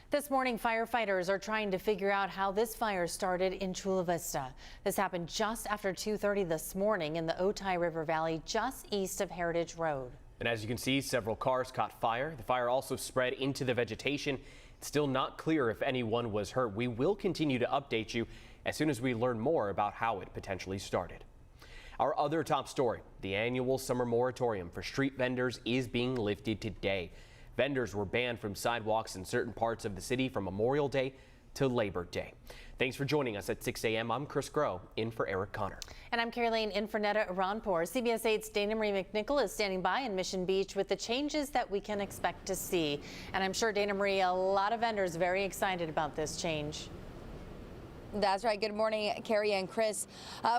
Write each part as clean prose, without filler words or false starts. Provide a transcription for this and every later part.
This morning, firefighters are trying to figure out how this fire started in Chula Vista. This happened just after 2:30 this morning in the Otay River Valley, just east of Heritage Road. And as you can see, several cars caught fire. The fire also spread into the vegetation. It's still not clear if anyone was hurt. We will continue to update you as soon as we learn more about how it potentially started. Our other top story, the annual summer moratorium for street vendors is being lifted today. Vendors were banned from sidewalks in certain parts of the city from Memorial Day to Labor Day. Thanks for joining us at 6 a.m. I'm Chris Groh, in for Eric Connor. And I'm Carrie Lane, in for Netta Iranpour. CBS 8's Dana Marie McNichol is standing by in Mission Beach with the changes that we can expect to see. And I'm sure, Dana Marie, a lot of vendors very excited about this change. That's right. Good morning, Carrie and Chris.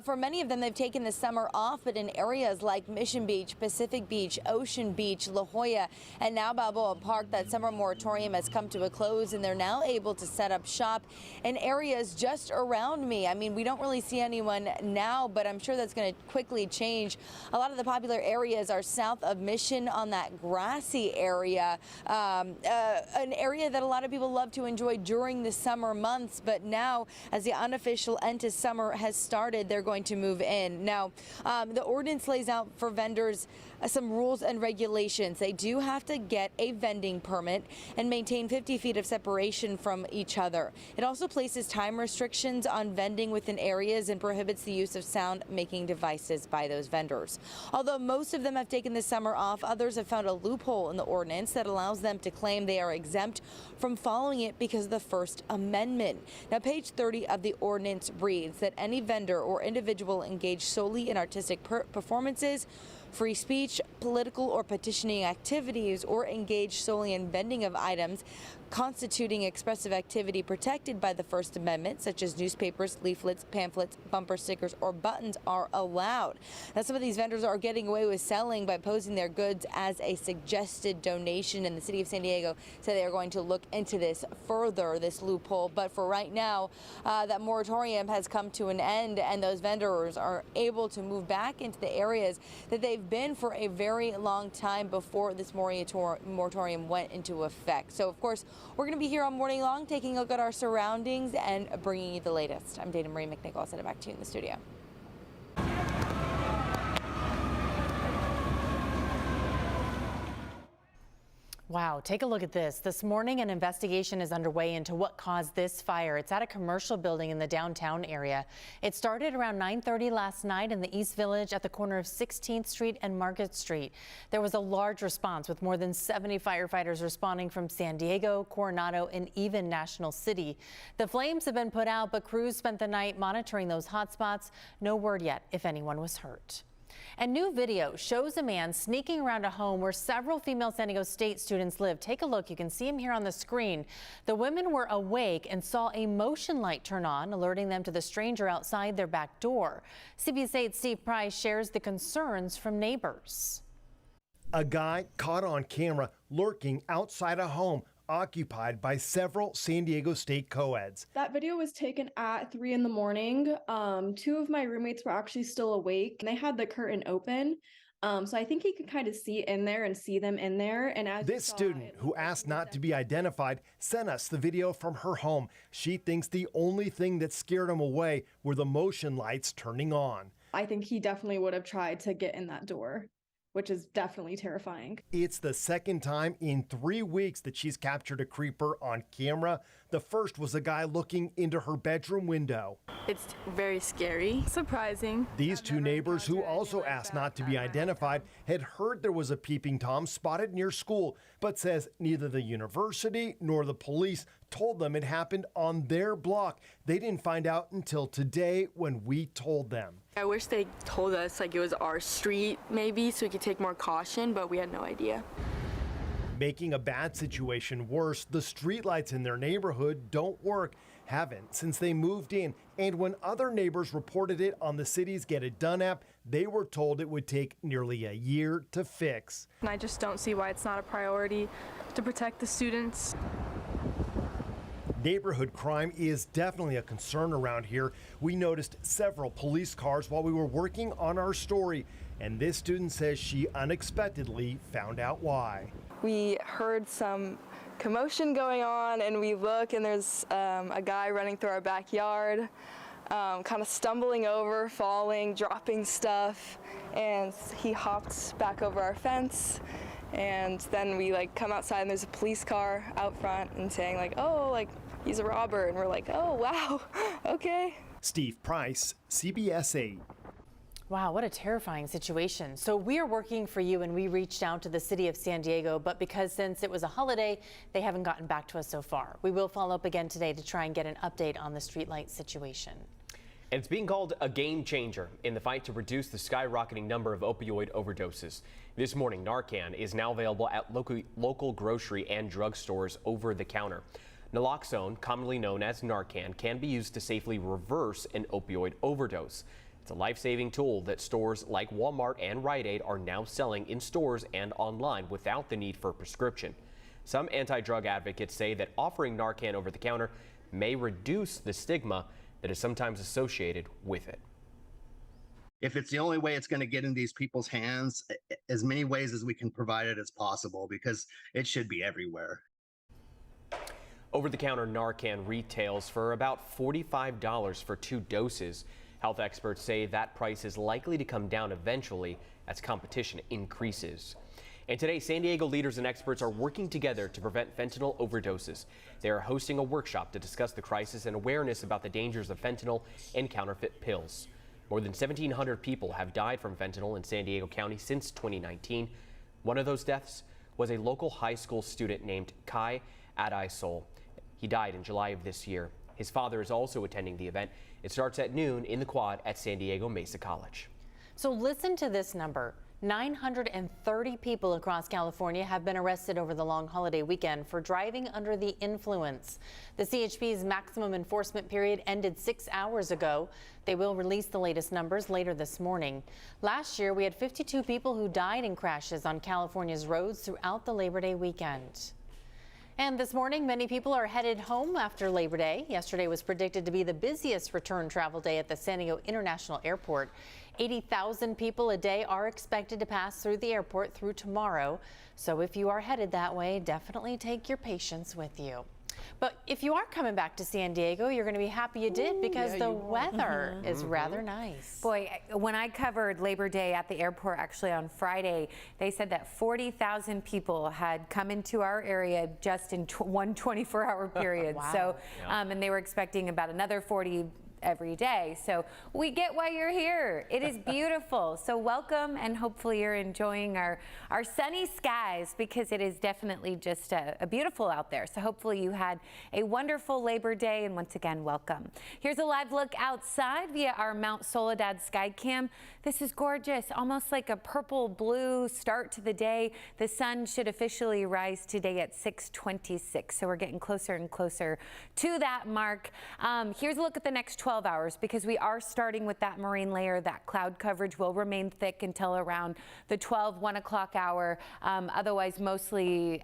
For many of them, they've taken the summer off, but in areas like Mission Beach, Pacific Beach, Ocean Beach, La Jolla, and now Balboa Park, that summer moratorium has come to a close, and they're now able to set up shop in areas just around me. I mean, we don't really see anyone now, but I'm sure that's going to quickly change. A lot of the popular areas are south of Mission on that grassy area, an area that a lot of people love to enjoy during the summer months, but now, as the unofficial end to summer has started, they're going to move in. Now, the ordinance lays out for vendors some rules and regulations. They do have to get a vending permit and maintain 50 feet of separation from each other. It also places time restrictions on vending within areas and prohibits the use of sound-making devices by those vendors. Although most of them have taken the summer off, others have found a loophole in the ordinance that allows them to claim they are exempt from following it because of the First Amendment. Now, page 30 of the ordinance reads that any vendor or individual engaged solely in artistic performances, free speech, political or petitioning activities, or engaged solely in vending of items constituting expressive activity protected by the First Amendment, such as newspapers, leaflets, pamphlets, bumper stickers, or buttons, are allowed. Now, some of these vendors are getting away with selling by posing their goods as a suggested donation, and the city of San Diego said they are going to look into this further, this loophole. But for right now, that moratorium has come to an end, and those vendors are able to move back into the areas that they've been for a very long time before this moratorium went into effect. So, of course, we're going to be here all morning long taking a look at our surroundings and bringing you the latest. I'm Dana Marie McNichol. I'll send it back to you in the studio. Wow, take a look at this. This morning, an investigation is underway into what caused this fire. It's at a commercial building in the downtown area. It started around 9:30 last night in the East Village at the corner of 16th Street and Market Street. There was a large response with more than 70 firefighters responding from San Diego, Coronado, and even National City. The flames have been put out, but crews spent the night monitoring those hot spots. No word yet if anyone was hurt. And new video shows a man sneaking around a home where several female San Diego State students live. Take a look. You can see him here on the screen. The women were awake and saw a motion light turn on, alerting them to the stranger outside their back door. CBS 8's Steve Price shares the concerns from neighbors. A guy caught on camera lurking outside a home occupied by several San Diego State co-eds. That video was taken at 3 in the morning. Two of my roommates were actually still awake and they had the curtain open. So I think he could kind of see in there and see them in there. And as this student, who asked not to be identified, sent us the video from her home. She thinks the only thing that scared him away were the motion lights turning on. I think he definitely would have tried to get in that door, which is definitely terrifying. It's the second time in 3 weeks that she's captured a creeper on camera. The first was a guy looking into her bedroom window. It's very scary, surprising. These two neighbors, who also asked not to be identified, had heard there was a peeping Tom spotted near school, but says neither the university nor the police told them it happened on their block. They didn't find out until today when we told them. I wish they told us like it was our street maybe so we could take more caution, but we had no idea. Making a bad situation worse, the streetlights in their neighborhood don't work. Haven't since they moved in. And when other neighbors reported it on the city's Get It Done app, they were told it would take nearly a year to fix. And I just don't see why it's not a priority to protect the students. Neighborhood crime is definitely a concern around here. We noticed several police cars while we were working on our story, and this student says she unexpectedly found out why. We heard some commotion going on, and we look, and there's a guy running through our backyard, kind of stumbling over, falling, dropping stuff, and he hopped back over our fence. And then we come outside, and there's a police car out front and saying oh, he's a robber, and we're like, oh wow, okay. Steve Price, CBS 8. Wow, what a terrifying situation. So we are working for you, and we reached out to the city of San Diego, but because since it was a holiday, they haven't gotten back to us so far. We will follow up again today to try and get an update on the streetlight situation. And it's being called a game changer in the fight to reduce the skyrocketing number of opioid overdoses. This morning, Narcan is now available at local grocery and drug stores over the counter. Naloxone, commonly known as Narcan, can be used to safely reverse an opioid overdose. It's a life-saving tool that stores like Walmart and Rite Aid are now selling in stores and online without the need for a prescription. Some anti-drug advocates say that offering Narcan over the counter may reduce the stigma that is sometimes associated with it. If it's the only way it's going to get in these people's hands, as many ways as we can provide it as possible, because it should be everywhere. Over-the-counter Narcan retails for about $45 for 2 doses. Health experts say that price is likely to come down eventually as competition increases. And today, San Diego leaders and experts are working together to prevent fentanyl overdoses. They are hosting a workshop to discuss the crisis and awareness about the dangers of fentanyl and counterfeit pills. More than 1,700 people have died from fentanyl in San Diego County since 2019. One of those deaths was a local high school student named Kai Adai-Sol. He died in July of this year. His father is also attending the event. It starts at noon in the quad at San Diego Mesa College. So listen to this number. 930 people across California have been arrested over the long holiday weekend for driving under the influence. The CHP's maximum enforcement period ended 6 hours ago. They will release the latest numbers later this morning. Last year, we had 52 people who died in crashes on California's roads throughout the Labor Day weekend. And this morning, many people are headed home after Labor Day. Yesterday was predicted to be the busiest return travel day at the San Diego International Airport. 80,000 people a day are expected to pass through the airport through tomorrow. So if you are headed that way, definitely take your patience with you. But if you are coming back to San Diego, you're going to be happy you did because the weather is rather nice. Boy, when I covered Labor Day at the airport actually on Friday, they said that 40,000 people had come into our area just in one 24-hour period. Wow. So, and they were expecting about another 40 every day. So we get why you're here. It is beautiful. So welcome, and hopefully you're enjoying our sunny skies, because it is definitely just a beautiful out there. So hopefully you had a wonderful Labor Day, and once again, welcome. Here's a live look outside via our Mount Soledad sky cam. This is gorgeous, almost like a purple blue start to the day. The sun should officially rise today at 6:26. So we're getting closer and closer to that mark. Here's a look at the next 12 hours, because we are starting with that marine layer. That cloud coverage will remain thick until around the 1 o'clock hour. Otherwise, mostly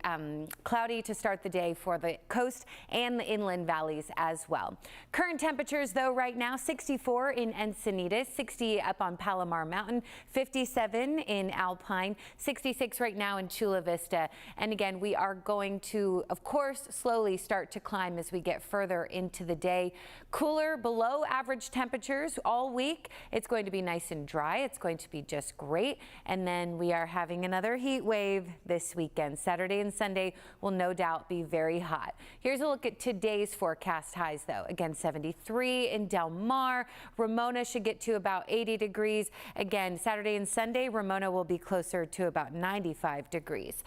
cloudy to start the day for the coast and the inland valleys as well. Current temperatures, though, right now 64 in Encinitas, 60 up on Palomar Mountain, 57 in Alpine, 66 right now in Chula Vista. And again, we are going to, of course, slowly start to climb as we get further into the day. Cooler, below average temperatures all week. It's going to be nice and dry. It's going to be just great. And then we are having another heat wave this weekend. Saturday and Sunday will no doubt be very hot. Here's a look at today's forecast highs, though. Again, 73 in Del Mar. Ramona should get to about 80 degrees. Again, Saturday and Sunday, Ramona will be closer to about 95 degrees.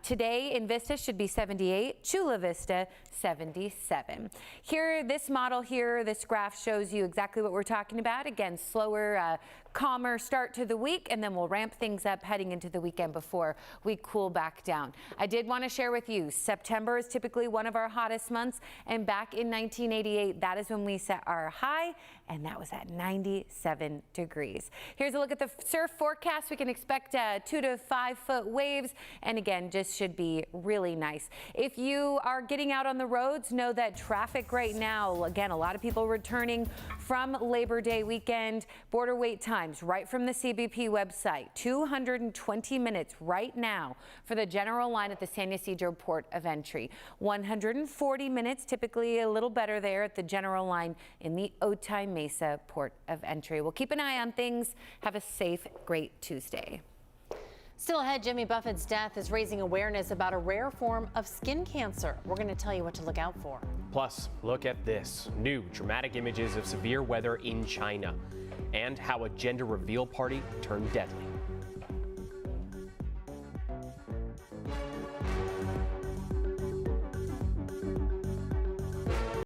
Today in Vista should be 78. Chula Vista, 77. Here, this model here, this graph shows you exactly what we're talking about. Again, slower, calmer start to the week, and then we'll ramp things up heading into the weekend before we cool back down. I did want to share with you, September is typically one of our hottest months, and back in 1988, that is when we set our high, and that was at 97 degrees. Here's a look at the surf forecast. We can expect 2 to 5 foot waves, and again, just should be really nice. If you are getting out on the roads, know that traffic right now, again, a lot of people returning from Labor Day weekend, border wait time times right from the CBP website. 220 minutes right now for the general line at the San Ysidro port of entry. 140 minutes, typically a little better there at the general line in the Otay Mesa port of entry. We'll keep an eye on things. Have a safe, great Tuesday. Still ahead, Jimmy Buffett's death is raising awareness about a rare form of skin cancer. We're going to tell you what to look out for. Plus, look at this. New dramatic images of severe weather in China and how a gender reveal party turned deadly.